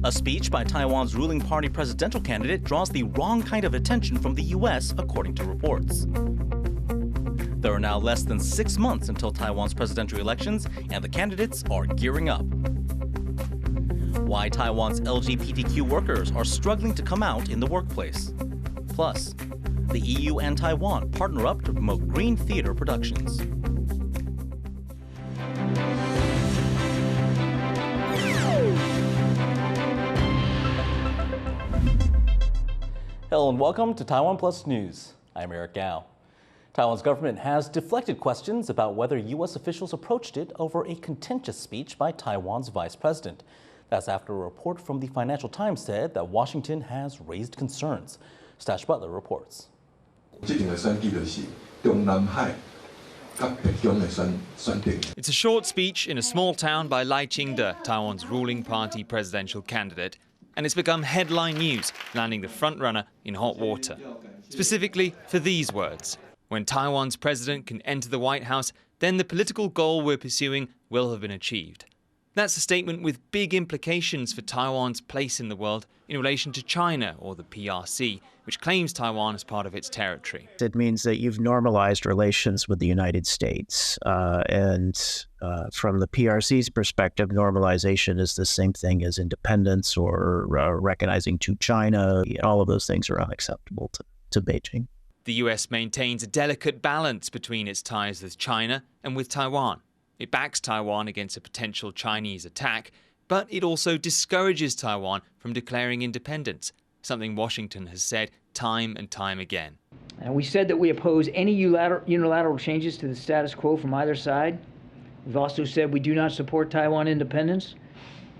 A speech by Taiwan's ruling party presidential candidate draws the wrong kind of attention from the U.S., according to reports. There are now less than 6 months until Taiwan's presidential elections, and the candidates are gearing up. Why Taiwan's LGBTQ workers are struggling to come out in the workplace. Plus, the EU and Taiwan partner up to promote green theater productions. Hello and welcome to TaiwanPlus News. I'm Eric Gao. Taiwan's government has deflected questions about whether U.S. officials approached it over a contentious speech by Taiwan's vice president. That's after a report from the Financial Times said that Washington has raised concerns. Stash Butler reports. It's a short speech in a small town by Ching-te, Taiwan's ruling party presidential candidate, and it's become headline news, landing the frontrunner in hot water. Specifically for these words: when Taiwan's president can enter the White House, then the political goal we're pursuing will have been achieved. That's a statement with big implications for Taiwan's place in the world in relation to China, or the PRC, which claims Taiwan as part of its territory. It means that you've normalized relations with the United States. From the PRC's perspective, normalization is the same thing as independence or recognizing to China. All of those things are unacceptable to Beijing. The US maintains a delicate balance between its ties with China and with Taiwan. It backs Taiwan against a potential Chinese attack, but it also discourages Taiwan from declaring independence, something Washington has said time and time again. And we said that we oppose any unilateral changes to the status quo from either side. We've also said we do not support Taiwan independence,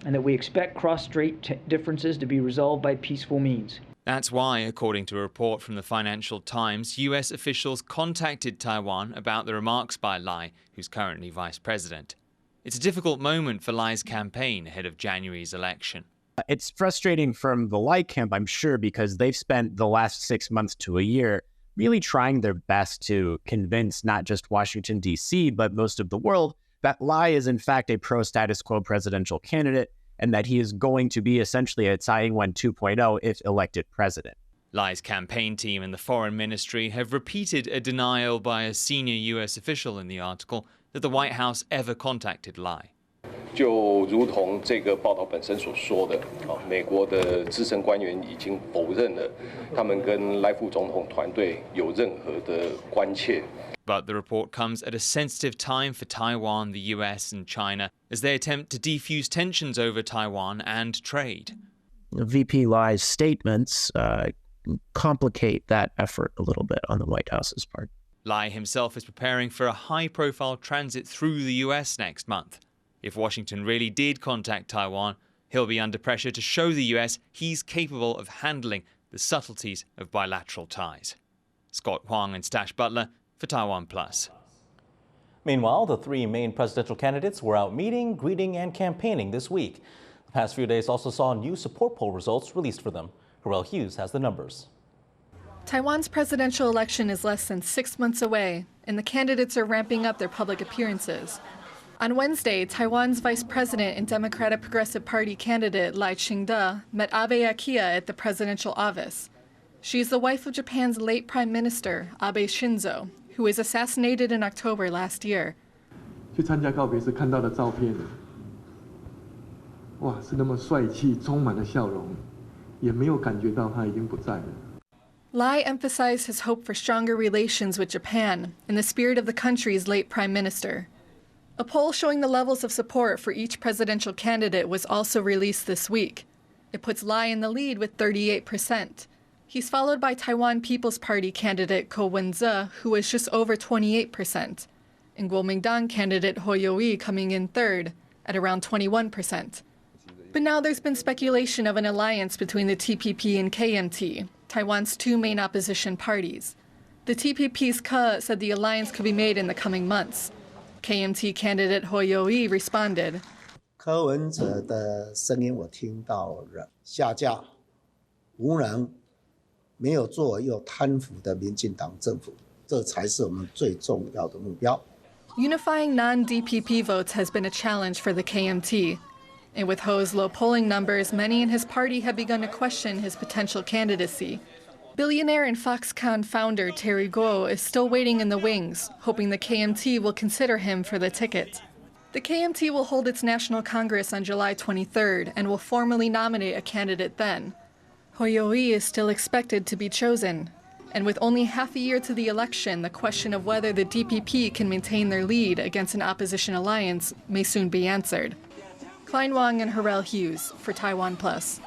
and that we expect cross-strait differences to be resolved by peaceful means. That's why, according to a report from the Financial Times, US officials contacted Taiwan about the remarks by Lai, who's currently vice president. It's a difficult moment for Lai's campaign ahead of January's election. It's frustrating from the Lai camp, I'm sure, because they've spent the last 6 months to a year really trying their best to convince not just Washington, D.C., but most of the world that Lai is in fact a pro-status quo presidential candidate, and that he is going to be essentially a Tsai Ing-wen 2.0 if elected president. Lai's campaign team and the foreign ministry have repeated a denial by a senior U.S. official in the article that the White House ever contacted Lai. 就如同这个报道本身所说的，美国的资深官员已经否认了他们跟赖副总统团队有任何的关切。 But the report comes at a sensitive time for Taiwan, the US and China as they attempt to defuse tensions over Taiwan and trade. VP Lai's statements complicate that effort a little bit on the White House's part. Lai himself is preparing for a high-profile transit through the US next month. If Washington really did contact Taiwan, he'll be under pressure to show the US he's capable of handling the subtleties of bilateral ties. Scott Huang and Stash Butler for TaiwanPlus. Meanwhile, the three main presidential candidates were out meeting, greeting, and campaigning this week. The past few days also saw new support poll results released for them. Harrell Hughes has the numbers. Taiwan's presidential election is less than 6 months away, and the candidates are ramping up their public appearances. On Wednesday, Taiwan's vice president and Democratic Progressive Party candidate Lai Ching-te met Abe Akio at the presidential office. She's the wife of Japan's late Prime Minister, Abe Shinzo, who was assassinated in October last year. 去参加告别时看到的照片，哇，是那么帅气，充满了笑容，也没有感觉到他已经不在了。 Lai emphasized his hope for stronger relations with Japan in the spirit of the country's late Prime Minister. A poll showing the levels of support for each presidential candidate was also released this week. It puts Lai in the lead with 38%. He's followed by Taiwan People's Party candidate Ko Wen-je, who was just over 28%, and Kuomintang candidate Ho Yo-ii coming in third at around 21%. But now there's been speculation of an alliance between the TPP and KMT, Taiwan's two main opposition parties. The TPP's Ke said the alliance could be made in the coming months. KMT candidate Ho Yo-ii responded. 柯文哲的声音我听到了，下架，无能，没有做又贪腐的民进党政府，这才是我们最重要的目标。Unifying non-DPP votes has been a challenge for the KMT. And with Ho's low polling numbers, many in his party have begun to question his potential candidacy. Billionaire and Foxconn founder Terry Gou is still waiting in the wings, hoping the KMT will consider him for the ticket. The KMT will hold its National Congress on July 23rd and will formally nominate a candidate then. Ho Yo-ii is still expected to be chosen. And with only half a year to the election, the question of whether the DPP can maintain their lead against an opposition alliance may soon be answered. Klein Wang and Harrell Hughes for TaiwanPlus.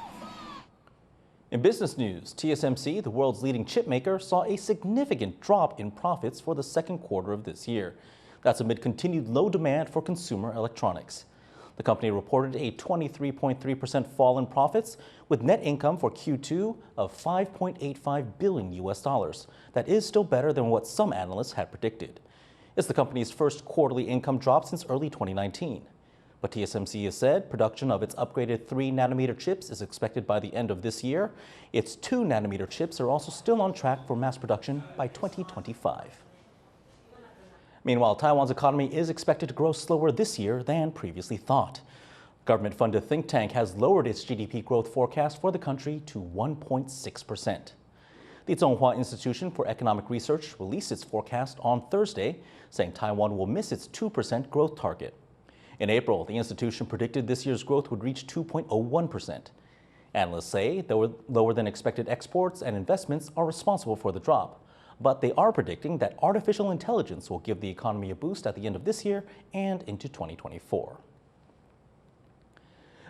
In business news, TSMC, the world's leading chip maker, saw a significant drop in profits for the second quarter of this year. That's amid continued low demand for consumer electronics. The company reported a 23.3% fall in profits, with net income for Q2 of $5.85 billion. That is still better than what some analysts had predicted. It's the company's first quarterly income drop since early 2019. But TSMC has said production of its upgraded 3nm chips is expected by the end of this year. Its 2nm chips are also still on track for mass production by 2025. Meanwhile, Taiwan's economy is expected to grow slower this year than previously thought. Government-funded think tank has lowered its GDP growth forecast for the country to 1.6%. The Zhonghua Institution for Economic Research released its forecast on Thursday, saying Taiwan will miss its 2% growth target. In April, the institution predicted this year's growth would reach 2.01%. Analysts say lower than expected exports and investments are responsible for the drop. But they are predicting that artificial intelligence will give the economy a boost at the end of this year and into 2024.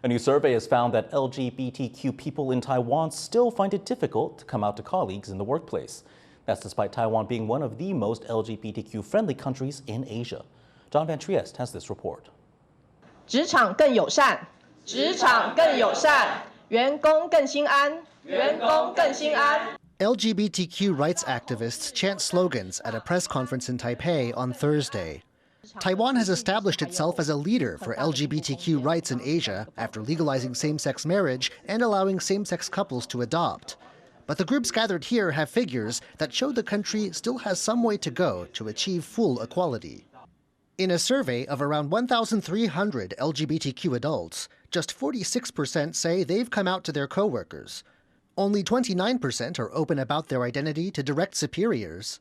A new survey has found that LGBTQ people in Taiwan still find it difficult to come out to colleagues in the workplace. That's despite Taiwan being one of the most LGBTQ-friendly countries in Asia. John Van Trieste has this report. 职场更友善，职场更友善，员工更心安，员工更心安。 LGBTQ rights activists chant slogans at a press conference in Taipei on Thursday. Taiwan has established itself as a leader for LGBTQ rights in Asia after legalizing same-sex marriage and allowing same-sex couples to adopt. But the groups gathered here have figures that show the country still has some way to go to achieve full equality. In a survey of around 1,300 LGBTQ adults, just 46% say they've come out to their coworkers. Only 29% are open about their identity to direct superiors,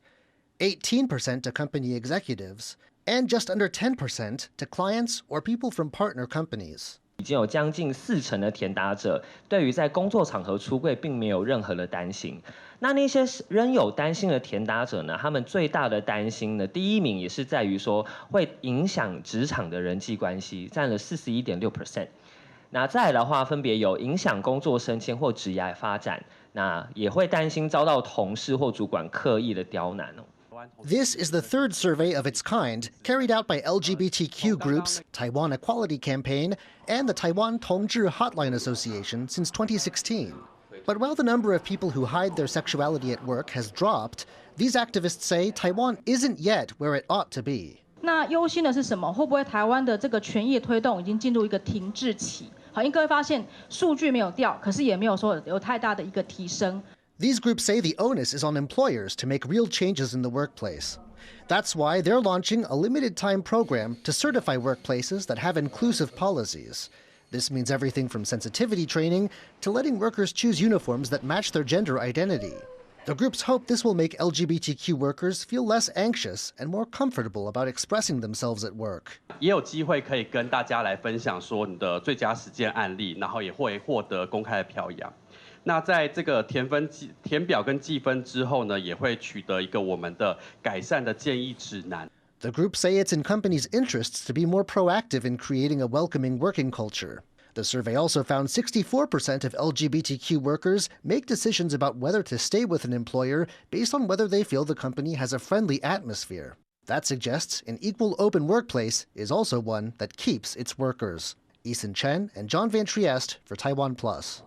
18% to company executives, and just under 10% to clients or people from partner companies. 已经有将近40%的填答者对于在工作场合出柜并没有任何的担心。那些仍有担心的填答者呢，他们最大的担心呢，第一名也是在于说会影响职场的人际关系，占了41.6%。那再来的话，分别有影响工作升迁或职业发展，那也会担心遭到同事或主管刻意的刁难哦。 This is the third survey of its kind carried out by LGBTQ groups, Taiwan Equality Campaign, and the Taiwan Tongzhi Hotline Association since 2016. But while the number of people who hide their sexuality at work has dropped, these activists say Taiwan isn't yet where it ought to be. 那忧心的是什么？会不会台湾的这个权益推动已经进入一个停滞期？好，因为各位发现数据没有掉，可是也没有说有太大的一个提升。 These groups say the onus is on employers to make real changes in the workplace. That's why they're launching a limited-time program to certify workplaces that have inclusive policies. This means everything from sensitivity training to letting workers choose uniforms that match their gender identity. The groups hope this will make LGBTQ workers feel less anxious and more comfortable about expressing themselves at work. 也有机会可以跟大家来分享说你的最佳实践案例，然后也会获得公开的表扬。 那在这个填表跟计分之后呢，也会取得一个我们的改善的建议指南。 The groups say it's in companies' interests to be more proactive in creating a welcoming working culture. The survey also found 64% of LGBTQ workers make decisions about whether to stay with an employer based on whether they feel the company has a friendly atmosphere. That suggests an equal open workplace is also one that keeps its workers. Eason Chen and John Van Trieste for TaiwanPlus.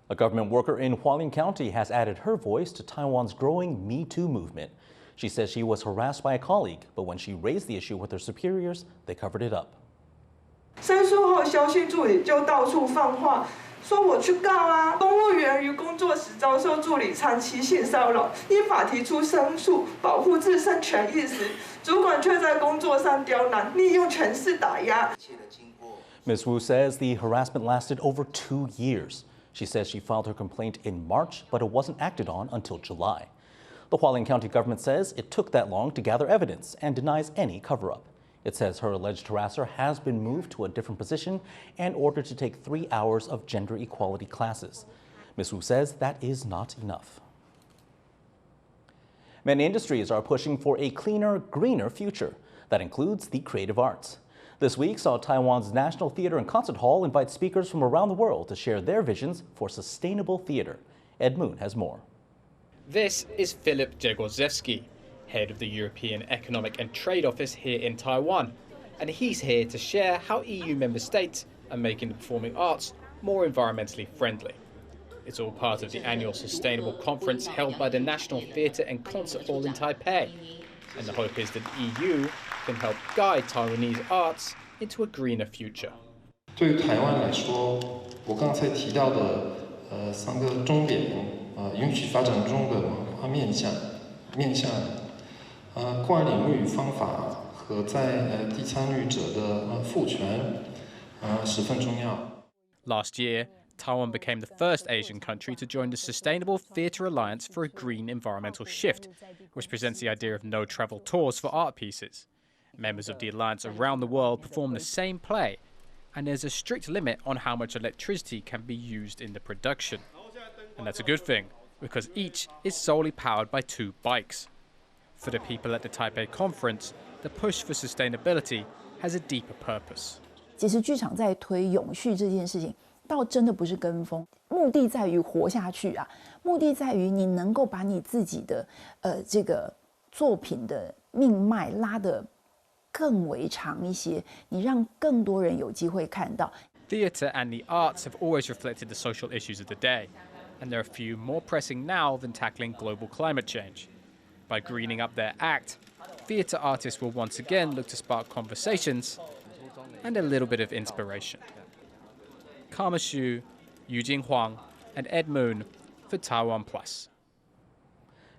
A government worker in Hualien County has added her voice to Taiwan's growing Me Too movement. She says she was harassed by a colleague, but when she raised the issue with her superiors, they covered it up. 申诉后，消息助理就到处放话，说我去告啊！公务员于工作时遭受助理长期性骚扰，依法提出申诉，保护自身权益时，主管却在工作上刁难，利用权势打压。 Ms. Wu says the harassment lasted over 2 years. She says she filed her complaint in March, but it wasn't acted on until July. The Hualien County government says it took that long to gather evidence and denies any cover-up. It says her alleged harasser has been moved to a different position and ordered to take 3 hours of gender equality classes. Ms. Wu says that is not enough. Many industries are pushing for a cleaner, greener future that includes the creative arts. This week saw Taiwan's National Theater and Concert Hall invite speakers from around the world to share their visions for sustainable theater. Ed Moon has more. This is Philip Jegorzewski, head of the European Economic and Trade Office here in Taiwan, and he's here to share how EU member states are making the performing arts more environmentally friendly. It's all part of the annual Sustainable Conference held by the National Theatre and Concert Hall in Taipei, and the hope is that the EU can help guide Taiwanese arts into a greener future. 对于台湾来说，我刚才提到的3个重点，允许发展中的文化面向，跨领域方法和在第参与者的赋权，十分重要。 Last year, Taiwan became the first Asian country to join the Sustainable Theatre Alliance for a Green Environmental Shift, which presents the idea of no travel tours for art pieces. Members of the alliance around the world perform the same play, and there's a strict limit on how much electricity can be used in the production. And that's a good thing, because each is solely powered by 2 bikes. For the people at the Taipei conference, the push for sustainability has a deeper purpose. 其实剧场在推永续这件事情，倒真的不是跟风，目的在于活下去啊，目的在于你能够把你自己的这个作品的命脉拉得更为长一些，你让更多人有机会看到。 Theatre and the arts have always reflected the social issues of the day, and there are few more pressing now than tackling global climate change. By greening up their act, theatre artists will once again look to spark conversations and a little bit of inspiration. Karma Xu, Yujing Huang, and Ed Moon for TaiwanPlus.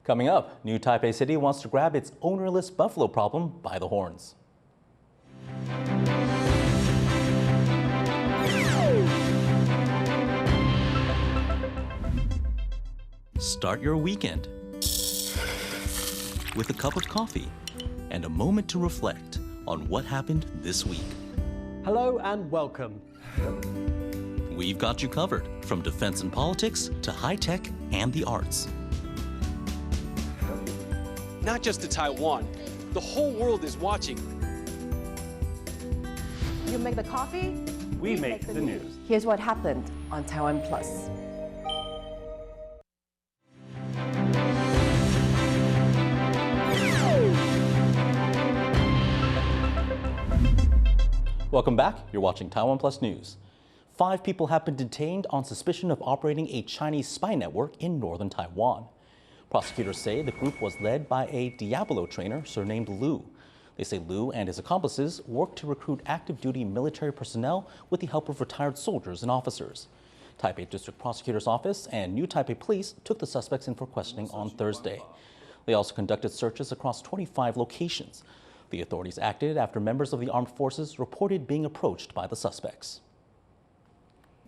Coming up, New Taipei City wants to grab its ownerless buffalo problem by the horns. Start your weekend with a cup of coffee and a moment to reflect on what happened this week. Hello and welcome. We've got you covered, from defense and politics to high tech and the arts. Not just to Taiwan, the whole world is watching. You make the coffee, We make the news. Here's what happened on TaiwanPlus. Welcome back. You're watching TaiwanPlus News. 5 people have been detained on suspicion of operating a Chinese spy network in northern Taiwan. Prosecutors say the group was led by a Diablo trainer surnamed Liu. They say Liu and his accomplices worked to recruit active duty military personnel with the help of retired soldiers and officers. Taipei District Prosecutor's Office and New Taipei Police took the suspects in for questioning on Thursday. They also conducted searches across 25 locations. The authorities acted after members of the armed forces reported being approached by the suspects.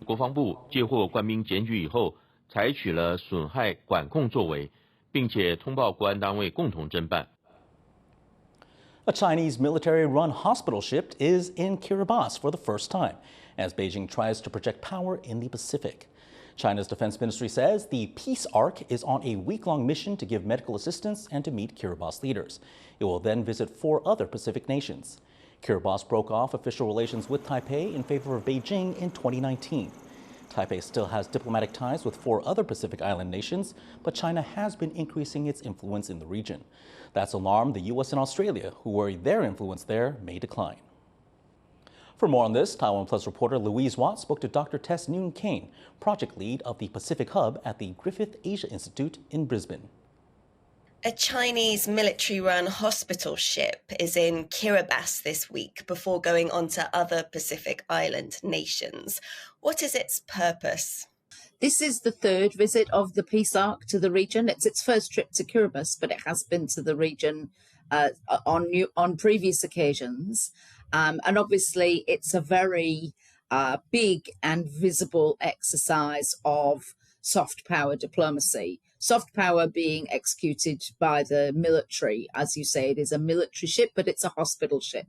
国防部接获官兵检举以后，采取了损害管控作为，并且通报国安单位共同侦办。 A Chinese military-run hospital ship is in Kiribati for the first time, as Beijing tries to project power in the Pacific. China's defense ministry says the Peace Ark is on a week-long mission to give medical assistance and to meet Kiribati leaders. It will then visit 4 other Pacific nations. Kiribati broke off official relations with Taipei in favor of Beijing in 2019. Taipei still has diplomatic ties with 4 other Pacific Island nations, but China has been increasing its influence in the region. That's alarmed the U.S. and Australia, who worry their influence there may decline. For more on this, TaiwanPlus reporter Louise Watt spoke to Dr. Tess Noon Kane, project lead of the Pacific Hub at the Griffith Asia Institute in Brisbane. A Chinese military-run hospital ship is in Kiribati this week before going on to other Pacific Island nations. What is its purpose? This is the 3rd visit of the Peace Ark to the region. It's its first trip to Kiribati, but it has been to the region on previous occasions. And obviously, it's a very big and visible exercise of soft power diplomacy. Soft power being executed by the military. As you say, it is a military ship, but it's a hospital ship.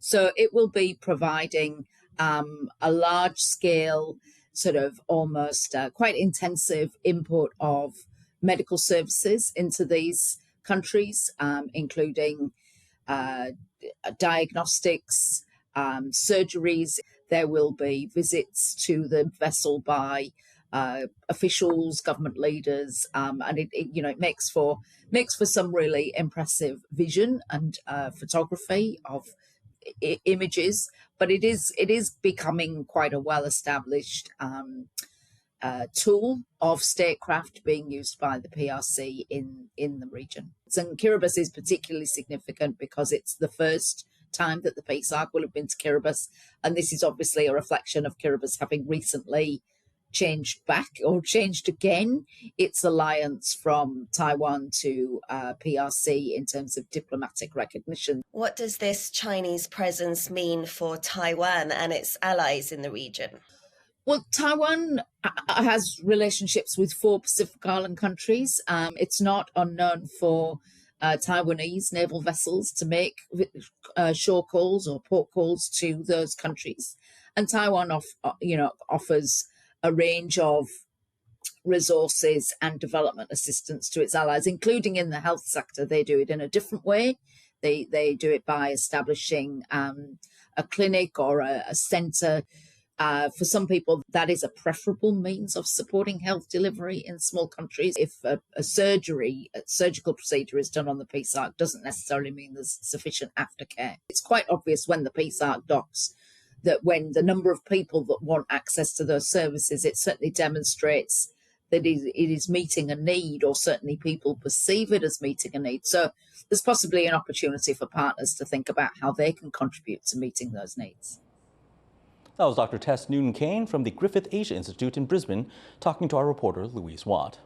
So it will be providing a large-scale, sort of almost quite intensive import of medical services into these countries, including diagnostics, surgeries. There will be visits to the vessel by officials, government leaders, and it makes for some really impressive vision and photography of images. But it is becoming quite a well-established tool of statecraft being used by the PRC in the region. And Kiribati is particularly significant because it's the first time that the peace arc will have been to Kiribati, and this is obviously a reflection of Kiribati having recently changed again its alliance from Taiwan to PRC in terms of diplomatic recognition. What does this Chinese presence mean for Taiwan and its allies in the region? Well, Taiwan has relationships with 4 Pacific Island countries. It's not unknown for Taiwanese naval vessels to make shore calls or port calls to those countries. And Taiwan offers a range of resources and development assistance to its allies, including in the health sector. They do it in a different way. They do it by establishing a clinic or a centre. For some people, that is a preferable means of supporting health delivery in small countries. If a surgical procedure is done on the peace arc, doesn't necessarily mean there's sufficient aftercare. It's quite obvious when the peace arc docks that when the number of people that want access to those services, it certainly demonstrates that it is meeting a need, or certainly people perceive it as meeting a need. So there's possibly an opportunity for partners to think about how they can contribute to meeting those needs. That was Dr. Tess Newton-Kane from the Griffith Asia Institute in Brisbane, talking to our reporter Louise Watt.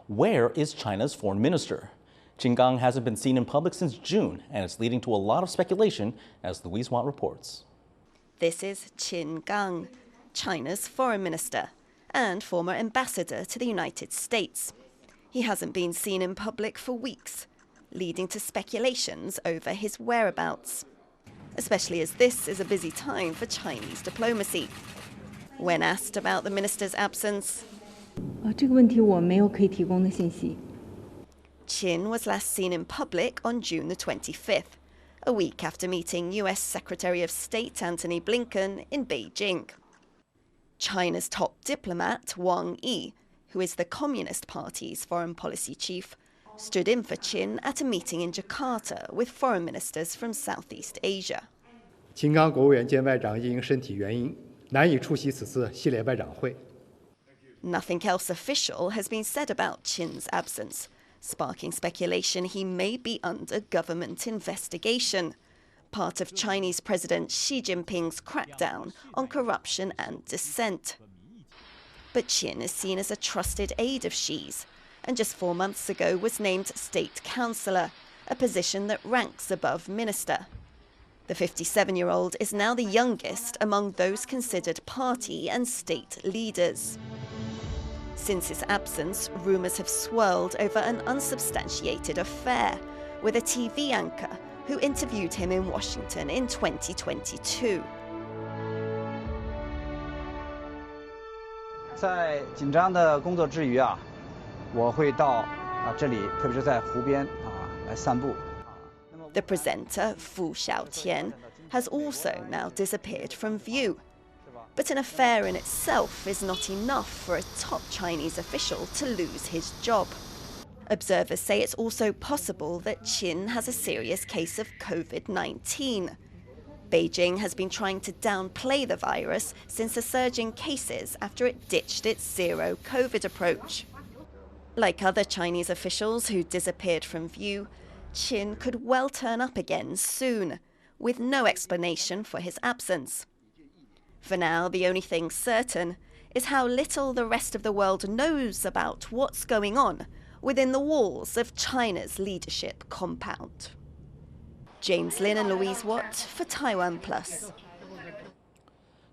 Where is China's foreign minister? Qin hasn't been seen in public since June, and it's leading to a lot of speculation, as Louise Watt reports. This is Qin, China's foreign minister and former ambassador to the United States. He hasn't been seen in public for weeks, leading to speculations over his whereabouts, especially as this is a busy time for Chinese diplomacy. When asked about the minister's absence, Qin was last seen in public on June the 25th, a week after meeting US Secretary of State Antony Blinken in Beijing. China's top diplomat, Wang Yi, who is the Communist Party's foreign policy chief, stood in for Qin at a meeting in Jakarta with foreign ministers from Southeast Asia. Nothing else official has been said about Qin's absence, sparking speculation he may be under government investigation, part of Chinese President Xi Jinping's crackdown on corruption and dissent. But Qin is seen as a trusted aide of Xi's, and just 4 months ago was named State Councillor, a position that ranks above minister. The 57-year-old is now the youngest among those considered party and state leaders. Since his absence, rumours have swirled over an unsubstantiated affair with a TV anchor who interviewed him in Washington in 2022. 在紧张的工作之余啊，我会到这里，特别是在湖边来散步。 The presenter, Fu Xiaotian, has also now disappeared from view. But an affair in itself is not enough for a top Chinese official to lose his job. Observers say it's also possible that Qin has a serious case of COVID-19. Beijing has been trying to downplay the virus since the surge in cases after it ditched its zero COVID approach. Like other Chinese officials who disappeared from view, Qin could well turn up again soon, with no explanation for his absence. For now, the only thing certain is how little the rest of the world knows about what's going on within the walls of China's leadership compound. James Lin and Louise Watt for TaiwanPlus.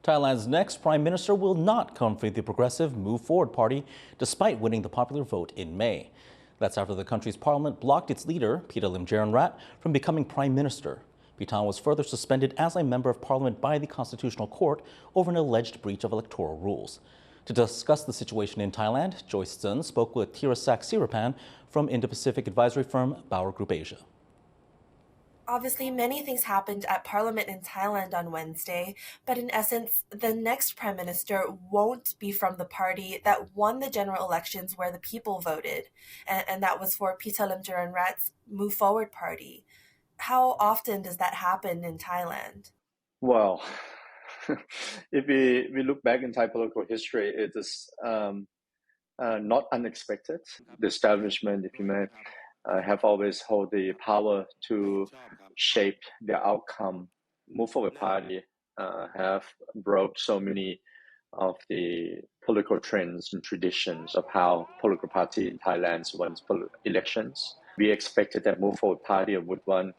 Thailand's next prime minister will not come from the progressive Move Forward party, despite winning the popular vote in May. That's after the country's parliament blocked its leader, Peter Limjaroenrat, from becoming prime minister. Pitan was further suspended as a member of parliament by the Constitutional Court over an alleged breach of electoral rules. To discuss the situation in Thailand, Joyce Zun spoke with Tirasak Sirapan from Indo-Pacific advisory firm Bauer Group Asia. Obviously, many things happened at Parliament in Thailand on Wednesday, but in essence, the next prime minister won't be from the party that won the general elections where the people voted, and that was for Peter Limjaroenrat's Move Forward party. How often does that happen in Thailand? Well, if we look back in Thai political history, it is not unexpected. The establishment, if you may, have always held the power to shape the outcome. Move Forward Party have broke so many of the political trends and traditions of how political party in Thailand wins elections. We expected that Move Forward Party would win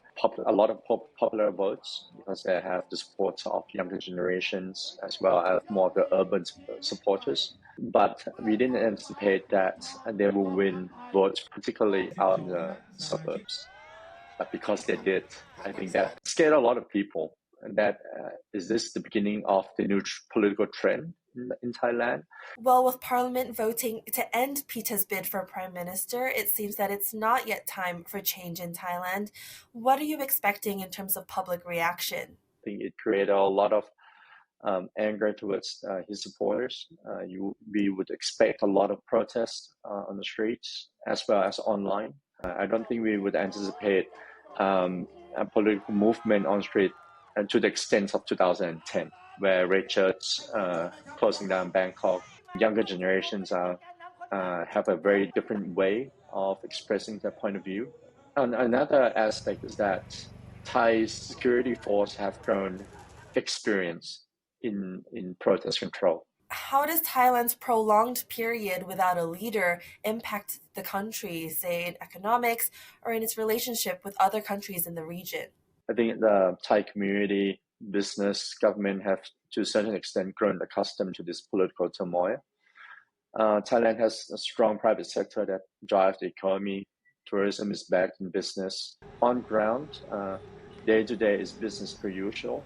a lot of popular votes because they have the support of younger generations as well as more of the urban supporters. But we didn't anticipate that they will win votes, particularly out in the suburbs. But because they did, I think that scared a lot of people. And that is this the beginning of the new political trend in Thailand? Well, with Parliament voting to end Peter's bid for Prime Minister, it seems that it's not yet time for change in Thailand. What are you expecting in terms of public reaction? I think it created a lot of anger towards his supporters. We would expect a lot of protests on the streets as well as online. I don't think we would anticipate a political movement on street to the extent of 2010, where rape churches closing down Bangkok. Younger generations have a very different way of expressing their point of view. And another aspect is that Thai's security force have grown experience in protest control. How does Thailand's prolonged period without a leader impact the country, say in economics or in its relationship with other countries in the region? I think the Thai community, business, government have to a certain extent grown accustomed to this political turmoil. Thailand has a strong private sector that drives the economy. Tourism is backed in business. On ground, day-to-day is business per usual.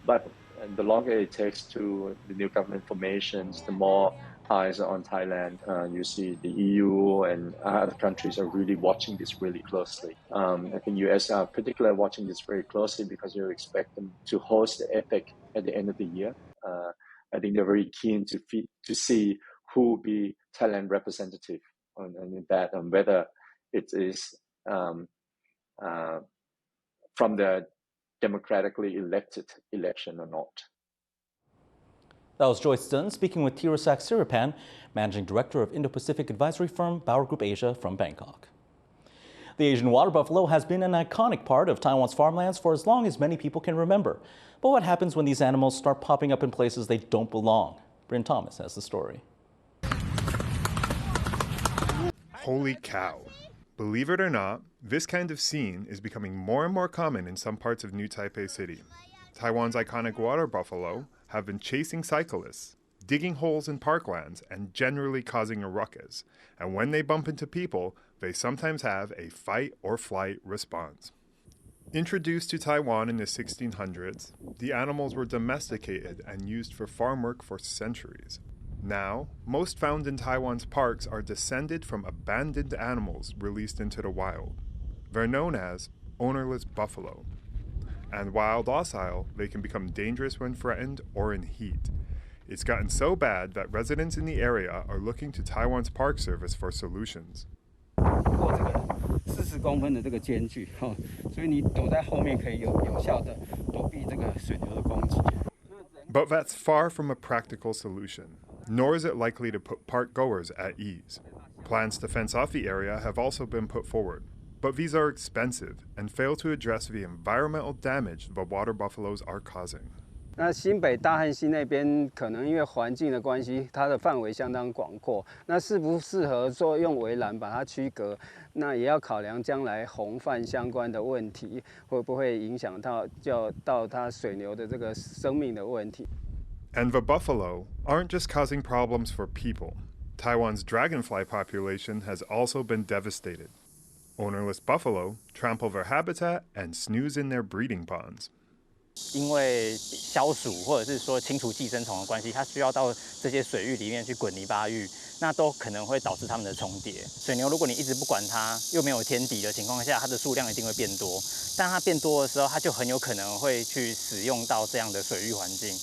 But the longer it takes to the new government formations, the more eyes are on Thailand. You see the EU and other countries are really watching this really closely. I think US are particularly watching this very closely because you expect them to host the EPIC at the end of the year. I think they're very keen to see who will be Thailand representative on that, and whether it is from the democratically elected election or not. That was Joyce Zun speaking with Tirasak Sirapan, Managing Director of Indo-Pacific advisory firm Bauer Group Asia from Bangkok. The Asian water buffalo has been an iconic part of Taiwan's farmlands for as long as many people can remember. But what happens when these animals start popping up in places they don't belong? Bryn Thomas has the story. Holy cow. Believe it or not, this kind of scene is becoming more and more common in some parts of New Taipei City. Taiwan's iconic water buffalo have been chasing cyclists, digging holes in parklands, and generally causing a ruckus. And when they bump into people, they sometimes have a fight or flight response. Introduced to Taiwan in the 1600s, the animals were domesticated and used for farm work for centuries. Now, most found in Taiwan's parks are descended from abandoned animals released into the wild. They're known as ownerless buffalo. And while docile, they can become dangerous when threatened or in heat. It's gotten so bad that residents in the area are looking to Taiwan's Park Service for solutions. But that's far from a practical solution, nor is it likely to put park goers at ease. Plans to fence off the area have also been put forward, but these are expensive and fail to address the environmental damage the water buffaloes are causing. 那新北大汉溪那边可能因为环境的关系，它的范围相当广阔。那适不适合说用围栏把它区隔？那也要考量将来洪泛相关的问题，会不会影响到它水牛的这个生命的问题。And the buffalo aren't just causing problems for people. Taiwan's dragonfly population has also been devastated. Ownerless buffalo trample their habitat and snooze in their breeding ponds. 因为消暑或者是说清除寄生虫的关系，它需要到这些水域里面去滚泥巴浴，那都可能会导致它们的重叠。水牛如果你一直不管它，又没有天敌的情况下，它的数量一定会变多。但它变多的时候，它就很有可能会去使用到这样的水域环境。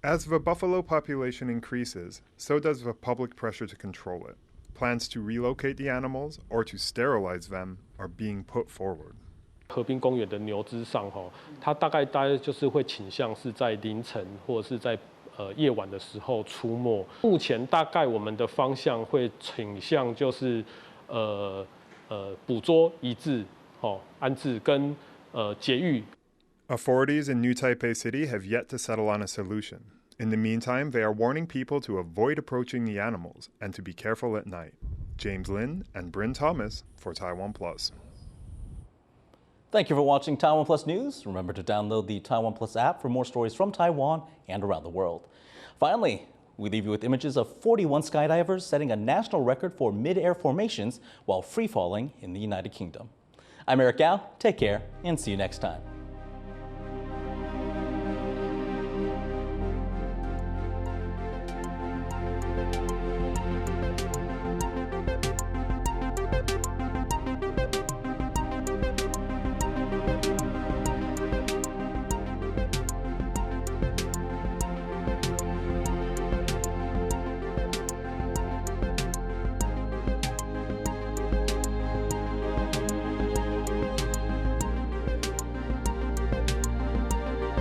As the buffalo population increases, so does the public pressure to control it. Plans to relocate the animals or to sterilize them are being put forward. 河滨公园的牛只上它大概就是会倾向是在凌晨或者是在夜晚的时候出没。目前大概我们的方向会倾向就是捕捉、移置、安置跟节育。Authorities in New Taipei City have yet to settle on a solution. In the meantime, they are warning people to avoid approaching the animals and to be careful at night. James Lin and Bryn Thomas for TaiwanPlus. Thank you for watching TaiwanPlus News. Remember to download the TaiwanPlus app for more stories from Taiwan and around the world. Finally, we leave you with images of 41 skydivers setting a national record for mid-air formations while free-falling in the United Kingdom. I'm Eric Gao. Take care and see you next time.